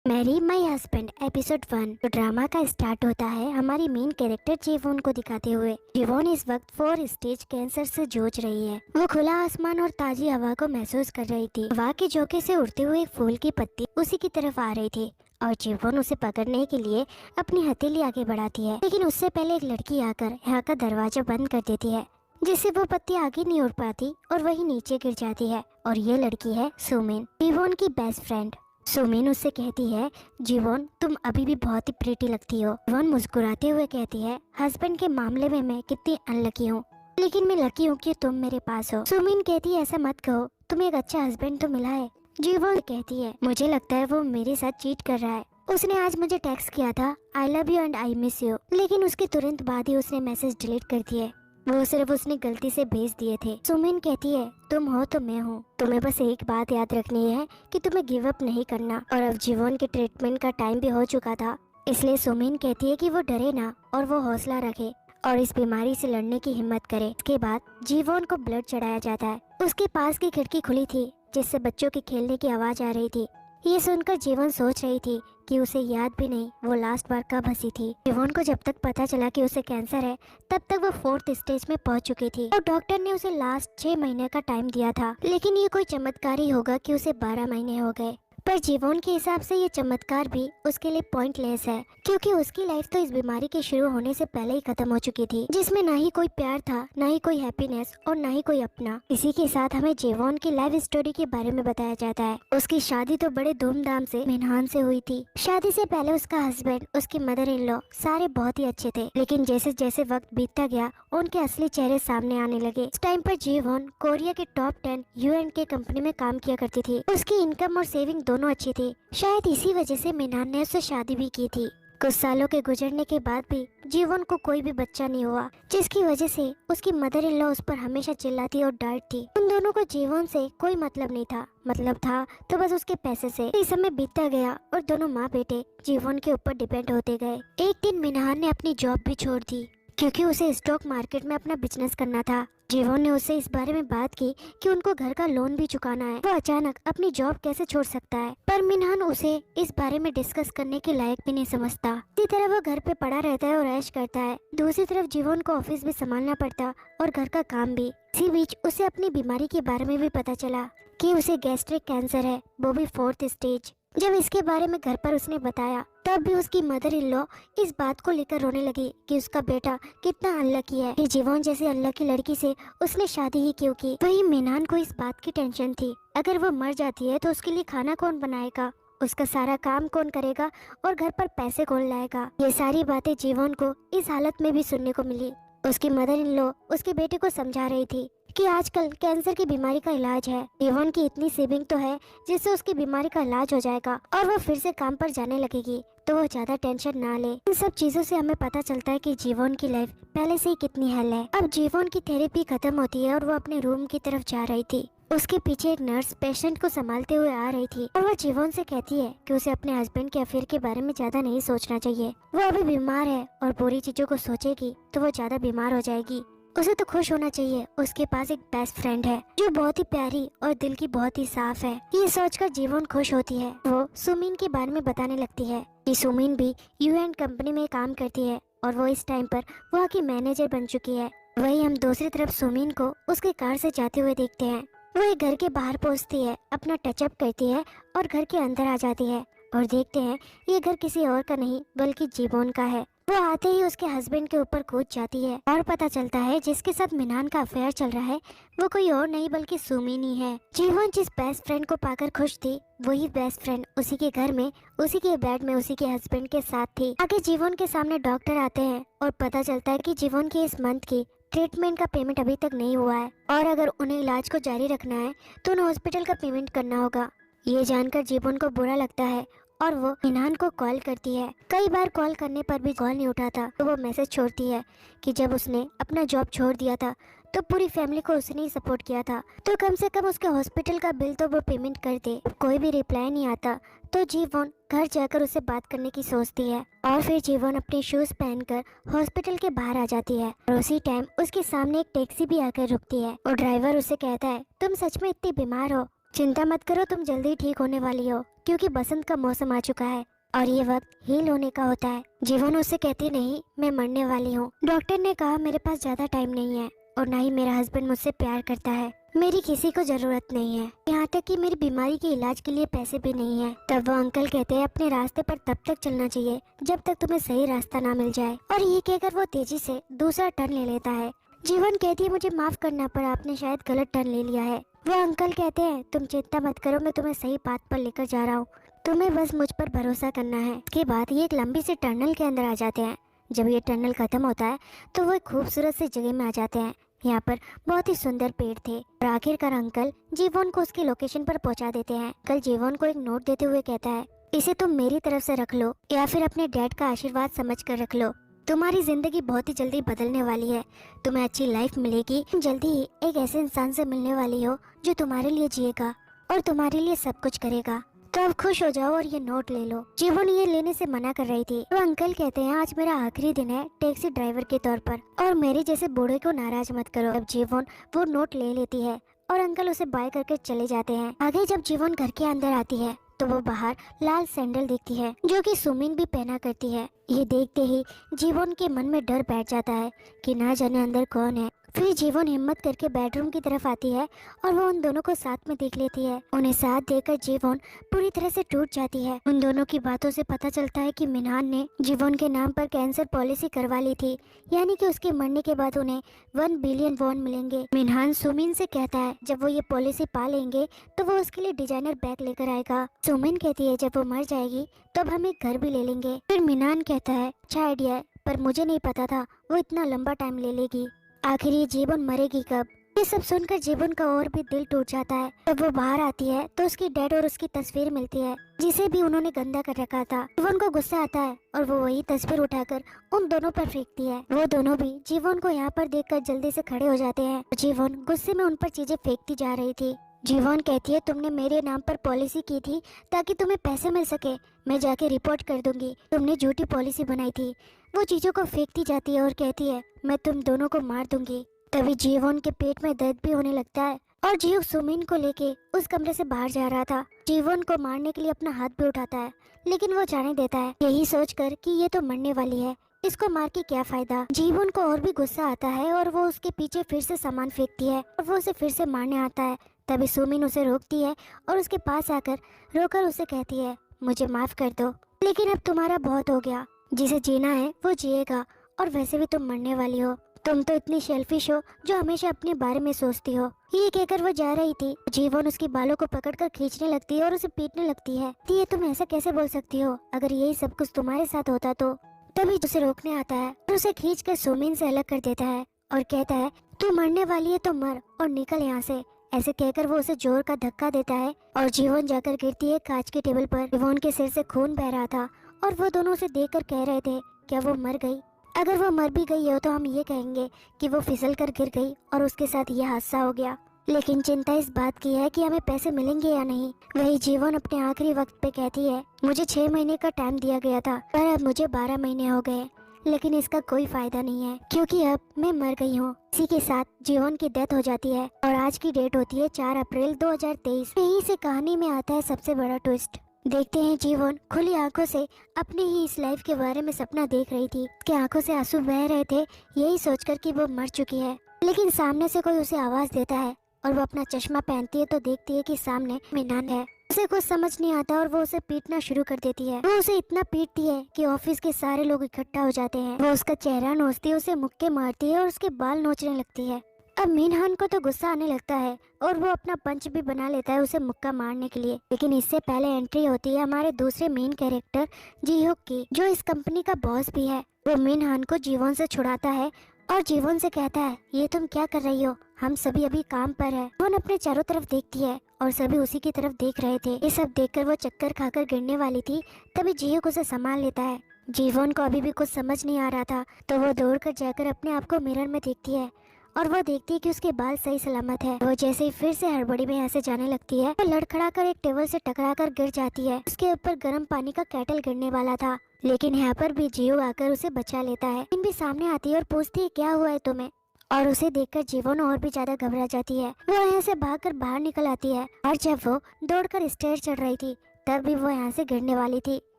Mary my husband episode 1। तो drama का start होता है हमारी मेन कैरेक्टर जीवोन को दिखाते हुए। जीवोन इस वक्त 4 स्टेज कैंसर से जूझ रही है। वो खुला आसमान और ताजी हवा को महसूस कर रही थी। हवा के झोंके से उड़ते हुए एक फूल की पत्ती उसी की तरफ आ रही थी और जीवोन उसे पकड़ने के लिए अपनी हथेली आगे बढ़ाती है, लेकिन उससे पहले एक लड़की आकर यहाँ का दरवाजा बंद कर देती है, जिससे वो पत्ती आगे नहीं उड़ पाती और वही नीचे गिर जाती है। और ये लड़की है सुमिन, जीवोन की बेस्ट फ्रेंड। सुमिन उससे कहती है, जीवोन तुम अभी भी बहुत ही प्रीटी लगती हो। जीवोन मुस्कुराते हुए कहती है, हस्बैंड के मामले में मैं कितनी अनलकी हूँ, लेकिन मैं लकी हूँ कि तुम मेरे पास हो। सुमिन कहती है, ऐसा मत कहो, तुम्हें एक अच्छा हस्बैंड तो मिला है। जीवोन कहती है, मुझे लगता है वो मेरे साथ चीट कर रहा है। उसने आज मुझे टेक्स्ट किया था, I love you and I miss you, लेकिन उसके तुरंत बाद ही उसने मैसेज डिलीट कर दिए। वो सिर्फ उसने गलती से भेज दिए थे। सुमिन कहती है, तुम हो तो मैं हूँ, तुम्हें बस एक बात याद रखनी है कि तुम्हें गिव अप नहीं करना। और अब जीवन के ट्रीटमेंट का टाइम भी हो चुका था, इसलिए सुमिन कहती है कि वो डरे ना और वो हौसला रखे और इस बीमारी से लड़ने की हिम्मत करे। इसके बाद जीवन को ब्लड चढ़ाया जाता है। उसके पास की खिड़की खुली थी, जिससे बच्चों के खेलने की आवाज आ रही थी। ये सुनकर जीवन सोच रही थी कि उसे याद भी नहीं वो लास्ट बार कब हंसी थी। जीवन को जब तक पता चला कि उसे कैंसर है, तब तक वो 4th स्टेज में पहुंच चुकी थी और डॉक्टर ने उसे लास्ट 6 महीने का टाइम दिया था। लेकिन ये कोई चमत्कार ही होगा कि उसे 12 महीने हो गए। पर जीवन के हिसाब से ये चमत्कार भी उसके लिए पॉइंटलेस है, क्योंकि उसकी लाइफ तो इस बीमारी के शुरू होने से पहले ही खत्म हो चुकी थी, जिसमें ना ही कोई प्यार था, ना ही कोई हैप्पीनेस और ना ही कोई अपना। इसी के साथ हमें जीवन की लाइफ स्टोरी के बारे में बताया जाता है। उसकी शादी तो बड़े धूमधाम से मिनहान से हुई थी। शादी से पहले उसका हस्बैंड, उसकी मदर इन लॉ सारे बहुत ही अच्छे थे, लेकिन जैसे जैसे वक्त बीतता गया उनके असली चेहरे सामने आने लगे। इस टाइम पर जीवन कोरिया के टॉप 10 UN के कंपनी में काम किया करती थी। उसकी इनकम और सेविंग दोनों अच्छी थी। शायद इसी वजह से मिनान ने उससे शादी भी की थी। कुछ सालों के गुजरने के बाद भी जीवन को कोई भी बच्चा नहीं हुआ, जिसकी वजह से उसकी मदर इन लॉ उस पर हमेशा चिल्लाती और डांटती। उन दोनों को जीवन से कोई मतलब नहीं था, मतलब था तो बस उसके पैसे से। इस समय बीतता गया और दोनों माँ बेटे जीवन के ऊपर डिपेंड होते गए। एक दिन मिनान ने अपनी जॉब भी छोड़ दी, क्योंकि उसे स्टॉक मार्केट में अपना बिजनेस करना था। जीवन ने उससे इस बारे में बात की कि उनको घर का लोन भी चुकाना है। वो अचानक अपनी जॉब कैसे छोड़ सकता है, पर मिनहान उसे इस बारे में डिस्कस करने के लायक भी नहीं समझता। इसी तरह वो घर पे पड़ा रहता है और ऐश करता है। दूसरी तरफ जीवन को ऑफिस भी संभालना पड़ता और घर का काम भी। इसी बीच उसे अपनी बीमारी के बारे में भी पता चला कि उसे गैस्ट्रिक कैंसर है, वो भी 4th स्टेज। जब इसके बारे में घर पर उसने बताया, तब भी उसकी मदर इन लॉ इस बात को लेकर रोने लगी कि उसका बेटा कितना अनलकी है, कि जीवन जैसी अनलकी लड़की से उसने शादी ही क्यों की। वही मिनान को इस बात की टेंशन थी, अगर वो मर जाती है तो उसके लिए खाना कौन बनाएगा, उसका सारा काम कौन करेगा और घर पर पैसे कौन लाएगा। ये सारी बातें जीवन को इस हालत में भी सुनने को मिली। उसकी मदर इन लॉ उसके बेटे को समझा रही थी कि आजकल कैंसर की बीमारी का इलाज है। जीवन की इतनी सेविंग तो है जिससे उसकी बीमारी का इलाज हो जाएगा और वो फिर से काम पर जाने लगेगी, तो वो ज्यादा टेंशन ना ले। इन सब चीजों से हमें पता चलता है कि जीवन की लाइफ पहले से ही कितनी हेल है। अब जीवन की थेरेपी खत्म होती है और वो अपने रूम की तरफ जा रही थी। उसके पीछे एक नर्स पेशेंट को संभालते हुए आ रही थी और वो जीवन से कहती है कि उसे अपने हस्बैंड के अफेयर के बारे में ज्यादा नहीं सोचना चाहिए। वो अभी बीमार है और बुरी चीजों को सोचेगी तो वो ज्यादा बीमार हो जाएगी। उसे तो खुश होना चाहिए, उसके पास एक बेस्ट फ्रेंड है जो बहुत ही प्यारी और दिल की बहुत ही साफ है। ये सोचकर जीवन खुश होती है। वो सुमिन के बारे में बताने लगती है कि सुमिन भी UN कंपनी में काम करती है और वो इस टाइम पर वहाँ की मैनेजर बन चुकी है। वही हम दूसरी तरफ सुमिन को उसके कार से जाते हुए देखते हैं। वो एक घर के बाहर पहुँचती है, अपना टचअप करती है और घर के अंदर आ जाती है और देखते हैं ये घर किसी और का नहीं बल्कि जीवन का है। वो आते ही उसके हस्बैंड के ऊपर कूद जाती है और पता चलता है जिसके साथ मिनान का अफेयर चल रहा है वो कोई और नहीं बल्कि सुमिन ही है। जीवन जिस बेस्ट फ्रेंड को पाकर खुश थी, वही बेस्ट फ्रेंड उसी के घर में, उसी के बेड में, उसी के हस्बैंड के साथ थी। आगे जीवन के सामने डॉक्टर आते हैं और पता चलता है कि जीवन की इस मंथ की ट्रीटमेंट का पेमेंट अभी तक नहीं हुआ है और अगर उन्हें इलाज को जारी रखना है तो उन्हें हॉस्पिटल का पेमेंट करना होगा। ये जानकर जीवन को बुरा लगता है और वो मिनान को कॉल करती है। कई बार कॉल करने पर भी कॉल नहीं उठाता, तो वो मैसेज छोड़ती है कि जब उसने अपना जॉब छोड़ दिया था तो पूरी फैमिली को उसने ही सपोर्ट किया था, तो कम से कम उसके हॉस्पिटल का बिल तो वो पेमेंट कर दे। कोई भी रिप्लाई नहीं आता तो जीवन घर जाकर उससे बात करने की सोचती है और फिर जीवन अपने शूज पहनकर हॉस्पिटल के बाहर आ जाती है और उसी टाइम उसके सामने एक टैक्सी भी आकर रुकती है और ड्राइवर उसे कहता है, तुम सच में इतनी बीमार हो चिंता मत करो, तुम जल्दी ठीक होने वाली हो, क्योंकि बसंत का मौसम आ चुका है और ये वक्त हील होने का होता है। जीवन उससे कहती, नहीं मैं मरने वाली हूँ। डॉक्टर ने कहा मेरे पास ज्यादा टाइम नहीं है और ना ही मेरा हस्बैंड मुझसे प्यार करता है। मेरी किसी को जरूरत नहीं है, यहाँ तक कि मेरी बीमारी के इलाज के लिए पैसे भी नहीं है। तब वो अंकल कहते हैं अपने रास्ते पर तब तक चलना चाहिए जब तक तुम्हें सही रास्ता ना मिल जाए। और ये कहकर वो तेजी से दूसरा टर्न ले लेता है। जीवन कहती है मुझे माफ करना, पर आपने शायद गलत टर्न ले लिया है। वो अंकल कहते हैं तुम चिंता मत करो, मैं तुम्हें सही बात पर लेकर जा रहा हूँ, तुम्हें बस मुझ पर भरोसा करना है। इसके बाद ये एक लंबी सी टनल के अंदर आ जाते हैं। जब ये टनल खत्म होता है तो वो एक खूबसूरत सी जगह में आ जाते हैं। यहाँ पर बहुत ही सुंदर पेड़ थे और आखिरकार अंकल जीवन को उसकी लोकेशन पर पहुँचा देते हैं। कल जीवन को एक नोट देते हुए कहता है इसे तुम मेरी तरफ से रख लो या फिर अपने डैड का आशीर्वाद समझ कर रख लो। तुम्हारी जिंदगी बहुत ही जल्दी बदलने वाली है, तुम्हें अच्छी लाइफ मिलेगी। तुम जल्दी ही एक ऐसे इंसान से मिलने वाली हो जो तुम्हारे लिए जिएगा और तुम्हारे लिए सब कुछ करेगा। तो अब खुश हो जाओ और ये नोट ले लो। जीवन ये लेने से मना कर रही थी। वो अंकल कहते हैं आज मेरा आखिरी दिन है टैक्सी ड्राइवर के तौर पर और मेरे जैसे बूढ़े को नाराज मत करो। अब जीवन वो नोट ले लेती है और अंकल उसे बाय करके चले जाते हैं। आगे जब जीवन घर के अंदर आती है तो वो बाहर लाल सैंडल देखती है जो कि सुमिन भी पहना करती है। ये देखते ही जीवन के मन में डर बैठ जाता है कि ना जाने अंदर कौन है। फिर जीवन हिम्मत करके बेडरूम की तरफ आती है और वो उन दोनों को साथ में देख लेती है। उन्हें साथ देखकर जीवन पूरी तरह से टूट जाती है। उन दोनों की बातों से पता चलता है कि मिनहान ने जीवन के नाम पर कैंसर पॉलिसी करवा ली थी, यानी कि उसके मरने के बाद उन्हें 1 बिलियन वॉन मिलेंगे। मिनहान सुमिन से कहता है जब वो ये पॉलिसी पा लेंगे तो वो उसके लिए डिजाइनर बैग लेकर आएगा। सुमिन कहती है जब वो मर जाएगी तो अब हम एक घर भी ले लेंगे। फिर मिनहान कहता है अच्छा आइडिया है, पर मुझे नहीं पता था वो इतना लंबा टाइम ले लेगी। आखिर ये जीवन मरेगी कब? ये सब सुनकर जीवन का और भी दिल टूट जाता है। जब वो बाहर आती है तो उसकी डैड और उसकी तस्वीर मिलती है जिसे भी उन्होंने गंदा कर रखा था। जीवन को गुस्सा आता है और वो वही तस्वीर उठाकर उन दोनों पर फेंकती है। वो दोनों भी जीवन को यहाँ पर देखकर जल्दी से खड़े हो जाते हैं। जीवन गुस्से में उन पर चीजें फेंकती जा रही थी। जीवन कहती है तुमने मेरे नाम पर पॉलिसी की थी ताकि तुम्हें पैसे मिल सके, मैं जाके रिपोर्ट कर दूंगी, तुमने झूठी पॉलिसी बनाई थी। वो चीजों को फेंकती जाती है और कहती है मैं तुम दोनों को मार दूंगी। तभी जीवन के पेट में दर्द भी होने लगता है और जीव सुमिन को लेके उस कमरे से बाहर जा रहा था। जीवन को मारने के लिए अपना हाथ भी उठाता है लेकिन वो जाने देता है, यही सोचकर कि ये तो मरने वाली है, इसको मार के क्या फायदा। जीवन को और भी गुस्सा आता है और वो उसके पीछे फिर से सामान फेंकती है और वो उसे फिर से मारने आता है। तभी सुमिन उसे रोकती है और उसके पास आकर रोकर उसे कहती है मुझे माफ कर दो, लेकिन अब तुम्हारा बहुत हो गया, जिसे जीना है वो जिएगा और वैसे भी तुम मरने वाली हो, तुम तो इतनी सेल्फिश हो जो हमेशा अपने बारे में सोचती हो। ये कहकर वो जा रही थी। जीवन उसके बालों को पकड़कर खींचने लगती है और उसे पीटने लगती है। ये तुम ऐसा कैसे बोल सकती हो, अगर यही सब कुछ तुम्हारे साथ होता तो। तभी उसे रोकने आता है और उसे खींचकर सुमिन से अलग कर देता है और कहता है तू मरने वाली है तो मर और निकल यहाँ से। ऐसे कहकर वो उसे जोर का धक्का देता है और जीवन जाकर गिरती है कांच के टेबल पर। जीवन के सिर से खून बह रहा था और वो दोनों उसे देखकर कह रहे थे क्या वो मर गई? अगर वो मर भी गई हो तो हम ये कहेंगे कि वो फिसल कर गिर गई और उसके साथ ये हादसा हो गया। लेकिन चिंता इस बात की है कि हमें पैसे मिलेंगे या नहीं। वही जीवन अपने आखिरी वक्त पे कहती है मुझे 6 महीने का टाइम दिया गया था पर अब मुझे 12 महीने हो गए, लेकिन इसका कोई फायदा नहीं है क्योंकि अब मैं मर गई हूँ। इसी के साथ जीवन की डेथ हो जाती है और आज की डेट होती है 4 अप्रैल 2023। यहीं से कहानी में आता है सबसे बड़ा ट्विस्ट। देखते हैं जीवन खुली आंखों से अपने ही इस लाइफ के बारे में सपना देख रही थी कि आंखों से आंसू बह रहे थे यही सोचकर कि वो मर चुकी है। लेकिन सामने से कोई उसे आवाज देता है और वो अपना चश्मा पहनती है तो देखती है कि सामने मिनान है। उसे कुछ समझ नहीं आता और वो उसे पीटना शुरू कर देती है। वो उसे इतना पीटती है कि ऑफिस के सारे लोग इकट्ठा हो जाते हैं। वो उसका चेहरा नोचती है, उसे मुक्के मारती है और उसके बाल नोचने लगती है। अब मिनहान को तो गुस्सा आने लगता है और वो अपना पंच भी बना लेता है उसे मुक्का मारने के लिए। लेकिन इससे पहले एंट्री होती है हमारे दूसरे मेन कैरेक्टर जीहुक की, जो इस कंपनी का बॉस भी है। वो मिनहान को जीवन से छुड़ाता है और जीवन से कहता है ये तुम क्या कर रही हो, हम सभी अभी काम पर है। जीवन अपने चारों तरफ देखती है और सभी उसी की तरफ देख रहे थे। ये सब देखकर वो चक्कर खाकर गिरने वाली थी, तभी जीहुक उसे संभाल लेता है। जीवन को अभी भी कुछ समझ नहीं आ रहा था तो वो दौड़कर जाकर अपने आप को मिरर में देखती है और वो देखती है कि उसके बाल सही सलामत है। वो जैसे ही फिर से हड़बड़ी में यहाँ से जाने लगती है वो लड़खड़ाकर एक टेबल से टकराकर गिर जाती है। उसके ऊपर गर्म पानी का केटल गिरने वाला था, लेकिन यहाँ पर भी जीव आकर उसे बचा लेता है। इन भी सामने आती है और पूछती है क्या हुआ है तुम्हें, और उसे देखकर जीवन और भी ज्यादा घबरा जाती है। वो यहाँ से भागकर बाहर निकल आती है और जब वो दौड़कर स्टेयर चढ़ रही थी तब भी वो यहाँ से गिरने वाली थी,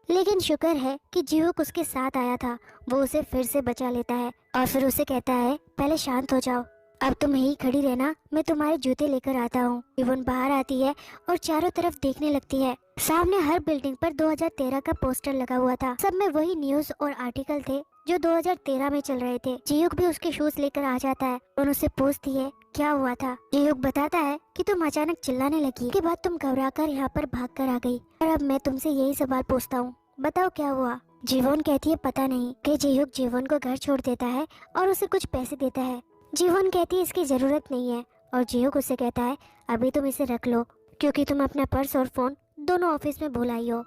लेकिन शुक्र है कि जीवक उसके साथ आया था। वो उसे फिर से बचा लेता है और फिर उसे कहता है पहले शांत हो जाओ, अब तुम यहीं खड़ी रहना, मैं तुम्हारे जूते लेकर आता हूँ। जीवन बाहर आती है और चारों तरफ देखने लगती है। सामने हर बिल्डिंग पर 2013 का पोस्टर लगा हुआ था। सब में वही न्यूज और आर्टिकल थे जो 2013 में चल रहे थे। जीयुक भी उसके शूज लेकर आ जाता है और उससे पूछती है क्या हुआ था। जीयुक बताता है कि तुम अचानक चिल्लाने लगी, के बाद तुम घबराकर यहाँ पर भाग कर आ गई और अब मैं तुमसे यही सवाल पूछता हूँ, बताओ क्या हुआ। जीवन कहती है पता नहीं। कि जीयुक जीवन को घर छोड़ देता है और उसे कुछ पैसे देता है। जीवन कहती है इसकी जरूरत नहीं है और जीयुक उससे कहता है अभी तुम इसे रख लो क्योंकि तुम अपना पर्स और फोन दोनों ऑफिस में भूल आई हो।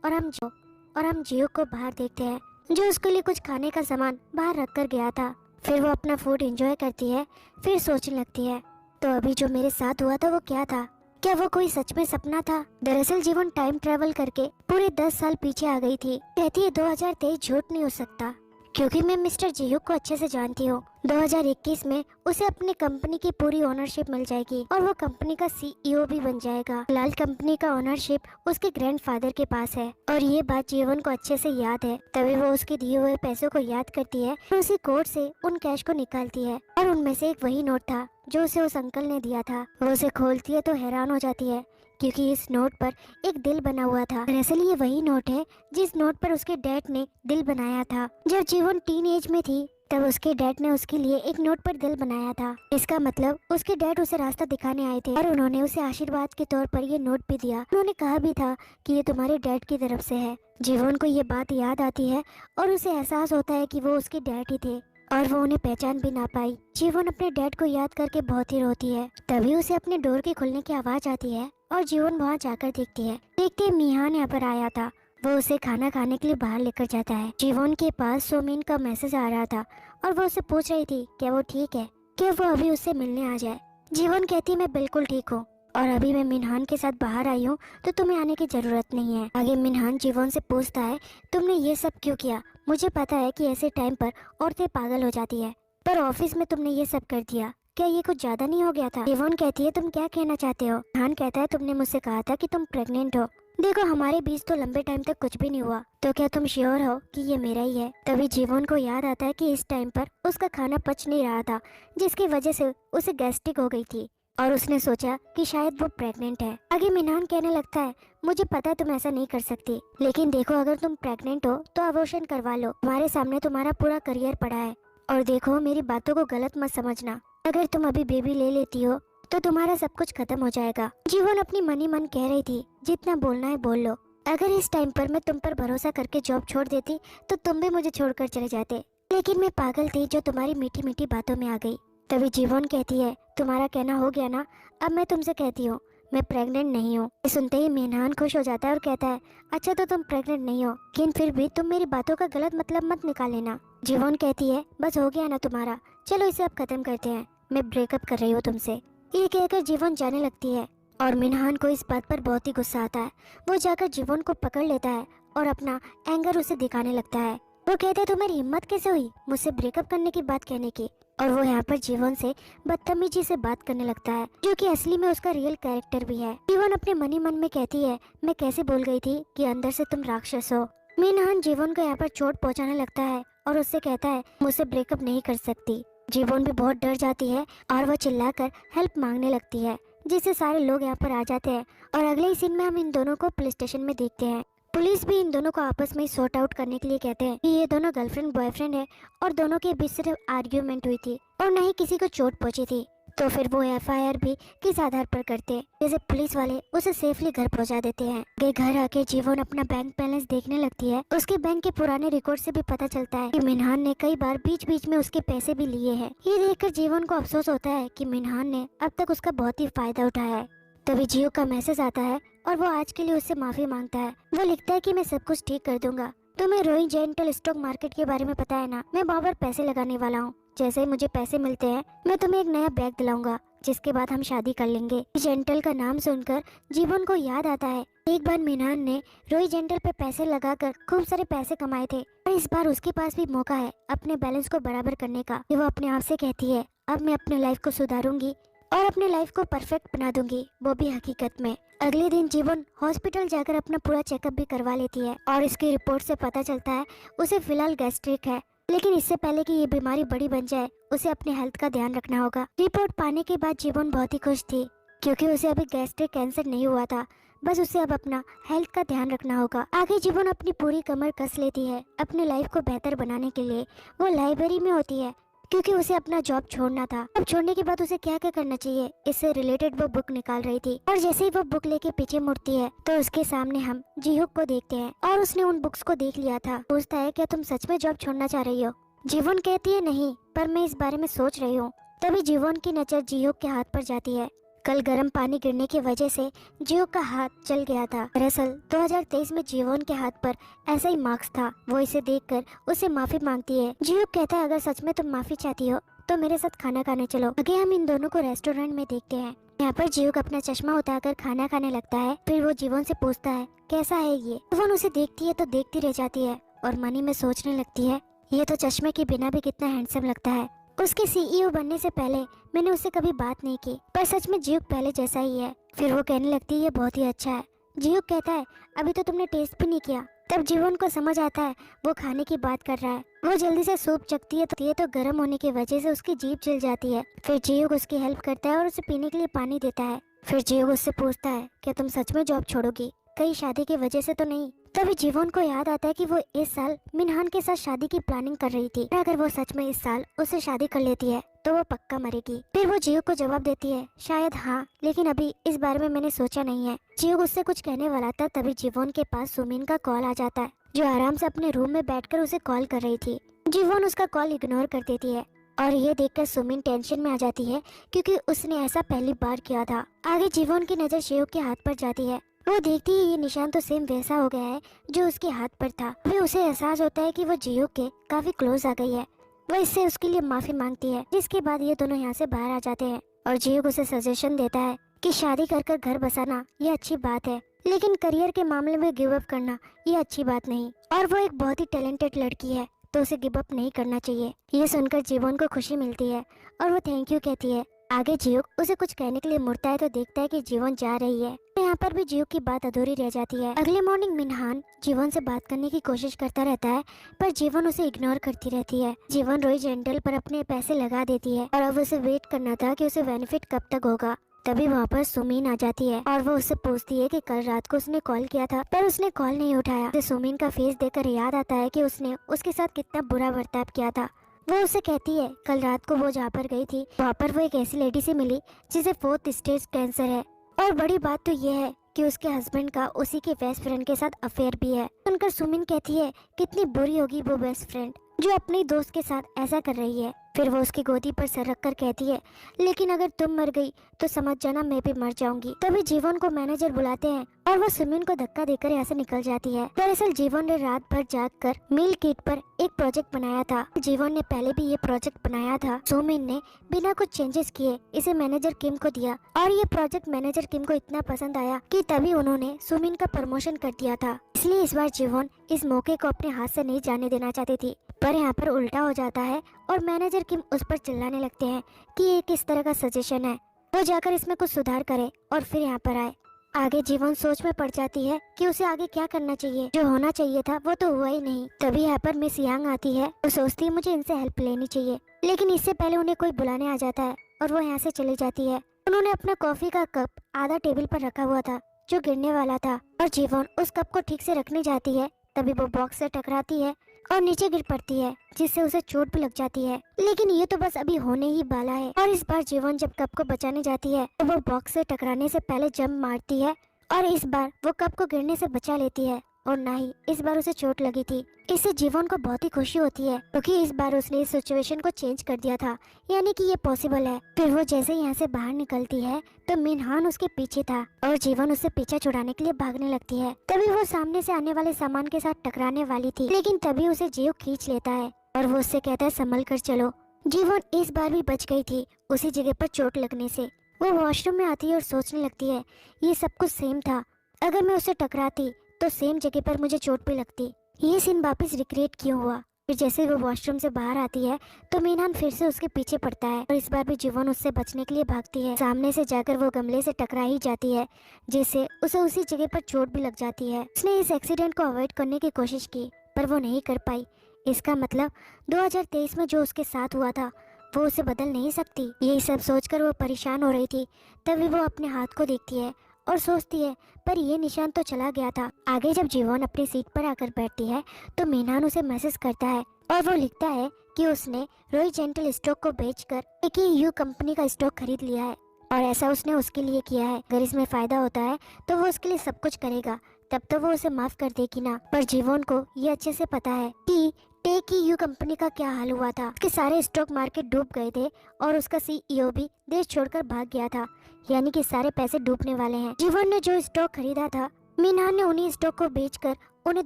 और हम जीयुक को बाहर देखते हैं जो उसके लिए कुछ खाने का सामान बाहर रख कर गया था। फिर वो अपना फूड एंजॉय करती है, फिर सोचने लगती है तो अभी जो मेरे साथ हुआ था वो क्या था, क्या वो कोई सच में सपना था। दरअसल जीवन टाइम ट्रेवल करके पूरे 10 साल पीछे आ गई थी। कहती है 2023 झूठ नहीं हो सकता क्योंकि मैं मिस्टर जीयुक को अच्छे से जानती हूँ। 2021 में उसे अपनी कंपनी की पूरी ओनरशिप मिल जाएगी और वो कंपनी का सीईओ भी बन जाएगा। फिलहाल कंपनी का ओनरशिप उसके ग्रैंडफादर के पास है और ये बात जीवन को अच्छे से याद है। तभी वो उसके दिए हुए पैसों को याद करती है और उसी कोट से उन कैश को निकालती है और उनमें से एक वही नोट था जो उसे उस अंकल ने दिया था। वो उसे खोलती है तो हैरान हो जाती है क्योंकि इस नोट पर एक दिल बना हुआ था। दरअसल ये वही नोट है जिस नोट पर उसके डैड ने दिल बनाया था। जब जीवन टीन एज में थी तब उसके डैड ने उसके लिए एक नोट पर दिल बनाया था। इसका मतलब उसके डैड उसे रास्ता दिखाने आए थे और उन्होंने उसे आशीर्वाद के तौर पर ये नोट भी दिया। उन्होंने कहा भी था कि ये तुम्हारे डैड की तरफ से है। जीवन को ये बात याद आती है और उसे एहसास होता है कि वो उसके डैड ही थे और वो उन्हें पहचान भी ना पाई। जीवन अपने डैड को याद करके बहुत ही रोती है। तभी उसे अपने डोर के खुलने की आवाज आती है और जीवन वहाँ जाकर देखती है। देखते ही मिहान यहाँ पर आया था। वो उसे खाना खाने के लिए बाहर लेकर जाता है। जीवन के पास सोमिन का मैसेज आ रहा था और वो उसे पूछ रही थी क्या वो ठीक है, क्या वो अभी उससे मिलने आ जाए। जीवन कहती है मैं बिल्कुल ठीक हूँ और अभी मैं मिनहान के साथ बाहर आई हूँ तो तुम्हें आने की जरूरत नहीं है। आगे मिनहान जीवन से पूछता है तुमने ये सब क्यों किया। मुझे पता है कि ऐसे टाइम पर औरतें पागल हो जाती है पर ऑफिस में तुमने ये सब कर दिया, क्या ये कुछ ज्यादा नहीं हो गया था। जीवन कहती है तुम क्या कहना चाहते हो। मिनहान कहता है तुमने मुझसे कहा था कि तुम प्रेग्नेंट हो। देखो हमारे बीच तो लंबे टाइम तक कुछ भी नहीं हुआ, तो क्या तुम श्योर हो कि ये मेरा ही है। तभी जीवन को याद आता है कि इस टाइम पर उसका खाना पच नहीं रहा था जिसकी वजह से उसे गैस्ट्रिक हो गई थी और उसने सोचा कि शायद वो प्रेग्नेंट है। आगे मिनहान कहने लगता है मुझे पता है तुम ऐसा नहीं कर सकती, लेकिन देखो अगर तुम प्रेग्नेंट हो तो अबॉर्शन करवा लो। हमारे सामने तुम्हारा पूरा करियर पड़ा है और देखो मेरी बातों को गलत मत समझना, अगर तुम अभी बेबी ले लेती हो तो तुम्हारा सब कुछ खत्म हो जाएगा। जीवन अपनी मनी मन कह रही थी जितना बोलना है बोल लो, अगर इस टाइम पर मैं तुम पर भरोसा करके जॉब छोड़ देती तो तुम भी मुझे छोड़कर चले जाते, लेकिन मैं पागल थी जो तुम्हारी मीठी मीठी बातों में आ गई। तभी जीवन कहती है तुम्हारा कहना हो गया ना, अब मैं तुमसे कहती हूँ मैं प्रेग्नेंट नहीं हूँ। सुनते ही मिनहान खुश हो जाता है और कहता है अच्छा तो तुम प्रेग्नेंट नहीं हो, लेकिन फिर भी तुम मेरी बातों का गलत मतलब मत निकाल लेना। जीवन कहती है बस हो गया ना तुम्हारा, चलो इसे अब खत्म करते हैं, मैं ब्रेकअप कर रही हूँ तुमसे। ये कहकर जीवन जाने लगती है और मिनहान को इस बात पर बहुत ही गुस्सा आता है। वो जाकर जीवन को पकड़ लेता है और अपना एंगर उसे दिखाने लगता है। वो कहता है तुम्हारी हिम्मत कैसे हुई मुझसे ब्रेकअप करने की बात कहने की, और वो यहाँ पर जीवन से बदतमीजी से बात करने लगता है जो कि असली में उसका रियल कैरेक्टर भी है। जीवन अपने मनी मन में कहती है मैं कैसे बोल गई थी कि अंदर से तुम राक्षस हो। मिनहान जीवन को यहाँ पर चोट पहुँचाने लगता है और उससे कहता है मुझसे ब्रेकअप नहीं कर सकती। जीवन भी बहुत डर जाती है और वो चिल्लाकर हेल्प मांगने लगती है जिससे सारे लोग यहाँ पर आ जाते हैं और अगले ही सीन में हम इन दोनों को पुलिस स्टेशन में देखते हैं। पुलिस भी इन दोनों को आपस में सॉर्ट आउट करने के लिए कहते हैं कि ये दोनों गर्लफ्रेंड बॉयफ्रेंड है और दोनों के बीच सिर्फ आर्ग्यूमेंट हुई थी और न ही किसी को चोट पहुंची थी। तो फिर वो एफआईआर भी किस आधार पर करते हैं, जैसे पुलिस वाले उसे सेफली घर पहुंचा देते हैं। वे घर आके जीवन अपना बैंक बैलेंस देखने लगती है। उसके बैंक के पुराने रिकॉर्ड से भी पता चलता है कि मिनहान ने कई बार बीच बीच में उसके पैसे भी लिए हैं। ये देखकर जीवन को अफसोस होता है कि मिनहान ने अब तक उसका बहुत ही फायदा उठाया है। तभी जियो का मैसेज आता है और वो आज के लिए उससे माफी मांगता है। वो लिखता है कि मैं सब कुछ ठीक कर दूंगा। तुम्हें रोई जेंटल स्टॉक मार्केट के बारे में पता है ना, मैं वहाँ पर पैसे लगाने वाला हूँ। जैसे ही मुझे पैसे मिलते हैं मैं तुम्हें एक नया बैग दिलाऊंगा जिसके बाद हम शादी कर लेंगे। जेंटल का नाम सुनकर जीवन को याद आता है एक बार मिनहान ने रोई जेंटल पे पैसे लगाकर खूब सारे पैसे कमाए थे और इस बार उसके पास भी मौका है अपने बैलेंस को बराबर करने का। वो अपने आप से कहती है अब मैं अपने लाइफ को सुधारूंगी और अपने लाइफ को परफेक्ट बना दूंगी, वो भी हकीकत में। अगले दिन जीवन हॉस्पिटल जाकर अपना पूरा चेकअप भी करवा लेती है और इसकी रिपोर्ट से पता चलता है उसे फिलहाल गैस्ट्रिक है, लेकिन इससे पहले कि ये बीमारी बड़ी बन जाए उसे अपने हेल्थ का ध्यान रखना होगा। रिपोर्ट पाने के बाद जीवन बहुत ही खुश थी क्योंकि उसे अभी गैस्ट्रिक कैंसर नहीं हुआ था, बस उसे अब अपना हेल्थ का ध्यान रखना होगा। आगे जीवन अपनी पूरी कमर कस लेती है अपने लाइफ को बेहतर बनाने के लिए। वो लाइब्रेरी में होती है क्योंकि उसे अपना जॉब छोड़ना था। अब छोड़ने के बाद उसे क्या क्या करना चाहिए, इससे रिलेटेड वो बुक निकाल रही थी और जैसे ही वो बुक लेके पीछे मुड़ती है तो उसके सामने हम जीहुक को देखते हैं और उसने उन बुक्स को देख लिया था। पूछता है क्या तुम सच में जॉब छोड़ना चाह रही हो? जीवन कहती है नहीं, पर मैं इस बारे में सोच रही हूँ। तभी जीवन की नजर जीहुक के हाथ पर जाती है। कल गर्म पानी गिरने की वजह से जीहुक का हाथ जल गया था। दरअसल 2023 में जीवन के हाथ पर ऐसा ही मार्क्स था। वो इसे देखकर उसे माफी मांगती है। जीहुक कहता है अगर सच में तुम माफी चाहती हो तो मेरे साथ खाना खाने चलो। आगे हम इन दोनों को रेस्टोरेंट में देखते हैं। यहाँ पर जीहुक अपना चश्मा उतारकर खाना खाने लगता है। फिर वो जीवन से पूछता है कैसा है ये? जीवन उसे देखती है तो देखती रह जाती है और मनी में सोचने लगती है ये तो चश्मे के बिना भी कितना हैंडसम लगता है। उसके सीईओ बनने से पहले मैंने उससे कभी बात नहीं की, पर सच में जीहुक पहले जैसा ही है। फिर वो कहने लगती है ये बहुत ही अच्छा है। जीहुक कहता है अभी तो तुमने टेस्ट भी नहीं किया। तब जीवन को समझ आता है वो खाने की बात कर रहा है। वो जल्दी से सूप चखती है तो गर्म होने की वजह से उसकी जीभ जल जाती है। फिर जीहुक उसकी हेल्प करता है और उसे पीने के लिए पानी देता है। फिर जीहुक उससे पूछता है क्या तुम सच में जॉब छोड़ोगी, कहीं शादी की वजह से तो नहीं? तभी जीवन को याद आता है कि वो इस साल मिनहान के साथ शादी की प्लानिंग कर रही थी। अगर वो सच में इस साल उससे शादी कर लेती है तो वो पक्का मरेगी। फिर वो जीहुक को जवाब देती है शायद हाँ, लेकिन अभी इस बारे में मैंने सोचा नहीं है। जीहुक उससे कुछ कहने वाला था तभी जीवन के पास सुमिन का कॉल आ जाता है जो आराम से अपने रूम में बैठकर उसे कॉल कर रही थी। जीवन उसका कॉल इग्नोर कर देती है और ये देखकर सुमिन टेंशन में आ जाती है क्योंकि उसने ऐसा पहली बार किया था। आगे जीवन की नजर शिव के हाथ पर जाती है। वो देखती है ये निशान तो सेम वैसा हो गया है जो उसके हाथ पर था। फिर उसे एहसास होता है कि वो जीहुक के काफी क्लोज आ गई है। वो इससे उसके लिए माफी मांगती है, जिसके बाद ये दोनों यहाँ से बाहर आ जाते हैं और जीहुक उसे सजेशन देता है कि शादी कर घर बसाना ये अच्छी बात है, लेकिन करियर के मामले में गिव अप करना ये अच्छी बात नहीं। और वो एक बहुत ही टैलेंटेड लड़की है तो उसे गिव अप नहीं करना चाहिए। ये सुनकर जीवन को खुशी मिलती है और वो थैंक यू कहती है। आगे जीहुक उसे कुछ कहने के लिए मुड़ता है तो देखता है कि जीवन जा रही है। यहाँ पर भी जीहुक की बात अधूरी रह जाती है। अगले मॉर्निंग मिनहान जीवन से बात करने की कोशिश करता रहता है पर जीवन उसे इग्नोर करती रहती है। जीवन रोज रेंटल पर अपने पैसे लगा देती है और अब उसे वेट करना था कि उसे बेनिफिट कब तक होगा। तभी वहाँ पर सुमीन आ जाती है और वो उससे पूछती है कि कल रात को उसने कॉल किया था पर उसने कॉल नहीं उठाया। उसे सुमीन का फेस देखकर याद आता है कि उसने उसके साथ कितना बुरा बर्ताव किया था। वो उसे कहती है कल रात को वो जहाँ पर गई थी वहाँ पर वो एक ऐसी लेडी से मिली जिसे 4th स्टेज कैंसर है और बड़ी बात तो ये है कि उसके हस्बैंड का उसी के बेस्ट फ्रेंड के साथ अफेयर भी है। सुनकर सुमिन कहती है कितनी बुरी होगी वो बेस्ट फ्रेंड जो अपने दोस्त के साथ ऐसा कर रही है। फिर वो उसकी गोदी पर सर रखकर कहती है लेकिन अगर तुम मर गई तो समझ जाना मैं भी मर जाऊंगी। तभी जीवन को मैनेजर बुलाते हैं और वो सुमिन को धक्का देकर यहाँ से निकल जाती है। दरअसल जीवन ने रात भर जागकर मील किट पर एक प्रोजेक्ट बनाया था। जीवन ने पहले भी ये प्रोजेक्ट बनाया था। सुमिन ने बिना कुछ चेंजेस किए इसे मैनेजर किम को दिया और ये प्रोजेक्ट मैनेजर किम को इतना पसंद आया कि तभी उन्होंने सुमिन का प्रमोशन कर दिया था। इसलिए इस बार जीवन इस मौके को अपने हाथ से नहीं जाने देना चाहती थी, पर यहाँ पर उल्टा हो जाता है और मैनेजर किम उस पर चिल्लाने लगते हैं कि ये किस तरह का सजेशन है, वो जाकर इसमें कुछ सुधार करे और फिर यहाँ पर आए। आगे जीवन सोच में पड़ जाती है कि उसे आगे क्या करना चाहिए। जो होना चाहिए था वो तो हुआ ही नहीं। तभी यहाँ पर मिस यांग आती है। वो सोचती है मुझे इनसे हेल्प लेनी चाहिए, लेकिन इससे पहले उन्हें कोई बुलाने आ जाता है और वो यहाँ से चली जाती है। उन्होंने अपना कॉफी का कप आधा टेबल पर रखा हुआ था जो गिरने वाला था और जीवन उस कप को ठीक से रखने जाती है तभी वो बॉक्स से टकराती है और नीचे गिर पड़ती है जिससे उसे चोट भी लग जाती है। लेकिन ये तो बस अभी होने ही वाला है। और इस बार जीवन जब कप को बचाने जाती है तो वो बॉक्स से टकराने से पहले जंप मारती है और इस बार वो कप को गिरने से बचा लेती है और ना ही इस बार उसे चोट लगी थी। इससे जीवन को बहुत ही खुशी होती है क्योंकि इस बार उसने इस सिचुएशन को चेंज कर दिया था, यानी कि ये पॉसिबल है। फिर वो जैसे यहाँ से बाहर निकलती है तो मिनहान उसके पीछे था और जीवन उससे पीछा छुड़ाने के लिए भागने लगती है। तभी वो सामने से आने वाले सामान के साथ टकराने वाली थी, लेकिन तभी उसे जीव खींच लेता है और वो उससे कहता है संभल कर चलो। जीवन इस बार भी बच गई थी उसी जगह पर चोट लगने से। वो वॉशरूम में आती है और सोचने लगती है ये सब कुछ सेम था, अगर मैं उससे टकराती तो सेम जगह पर मुझे चोट भी लगती। ये सीन वापस रिक्रिएट क्यों हुआ? फिर जैसे वो वॉशरूम से बाहर आती है तो मीनान फिर से उसके पीछे पड़ता है और इस बार भी जीवन उससे बचने के लिए भागती है। सामने से जाकर वो गमले से टकरा ही जाती है, जिससे उसे उसी जगह पर चोट भी लग जाती है। उसने इस एक्सीडेंट को अवॉइड करने की कोशिश की पर वो नहीं कर पाई। इसका मतलब 2023 में जो उसके साथ हुआ था वो उसे बदल नहीं सकती। यही सब सोचकर वो परेशान हो रही थी, तभी वो अपने हाथ को देखती है और सोचती है पर ये निशान तो चला गया था। आगे जब जीवन अपनी सीट पर आकर बैठती है तो मीनान उसे मैसेज करता है और वो लिखता है कि उसने रॉय जेंटल स्टॉक को बेचकर AKU कंपनी का स्टॉक खरीद लिया है और ऐसा उसने उसके लिए किया है। अगर इसमें फायदा होता है तो वो उसके लिए सब कुछ करेगा, तब तो वो उसे माफ कर देगी ना। पर जीवन को ये अच्छे से पता है कि AKU कंपनी का क्या हाल हुआ था। उसके सारे स्टॉक मार्केट डूब गए थे और उसका CEO भी देश छोड़कर भाग गया था, यानी कि सारे पैसे डूबने वाले हैं। जीवन ने जो स्टॉक खरीदा था मीनान ने उन्हीं स्टॉक को बेचकर उन्हें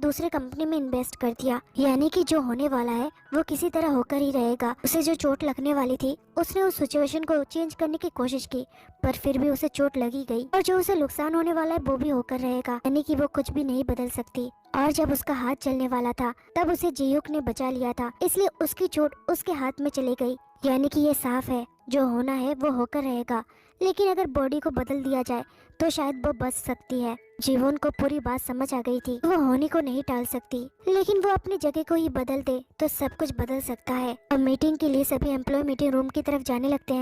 दूसरे कंपनी में इन्वेस्ट कर दिया, यानी कि जो होने वाला है वो किसी तरह होकर ही रहेगा। उसे जो चोट लगने वाली थी उसने उस सिचुएशन को चेंज करने की कोशिश की पर फिर भी उसे चोट लगी गई और जो उसे नुकसान होने वाला है वो भी होकर रहेगा, यानी कि वो कुछ भी नहीं बदल सकती। और जब उसका हाथ चलने वाला था तब उसे जियोक ने बचा लिया था, इसलिए उसकी चोट उसके हाथ में चली गई, यानी कि ये साफ है जो होना है वो होकर रहेगा। लेकिन अगर बॉडी को बदल दिया जाए तो शायद वो बच सकती है। जीवन को पूरी बात समझ आ गई थी, वो होने को नहीं टाल सकती, लेकिन वो अपनी जगह को ही बदल दे तो सब कुछ बदल सकता है। अब मीटिंग के लिए सभी एम्प्लॉय मीटिंग रूम की तरफ जाने लगते हैं।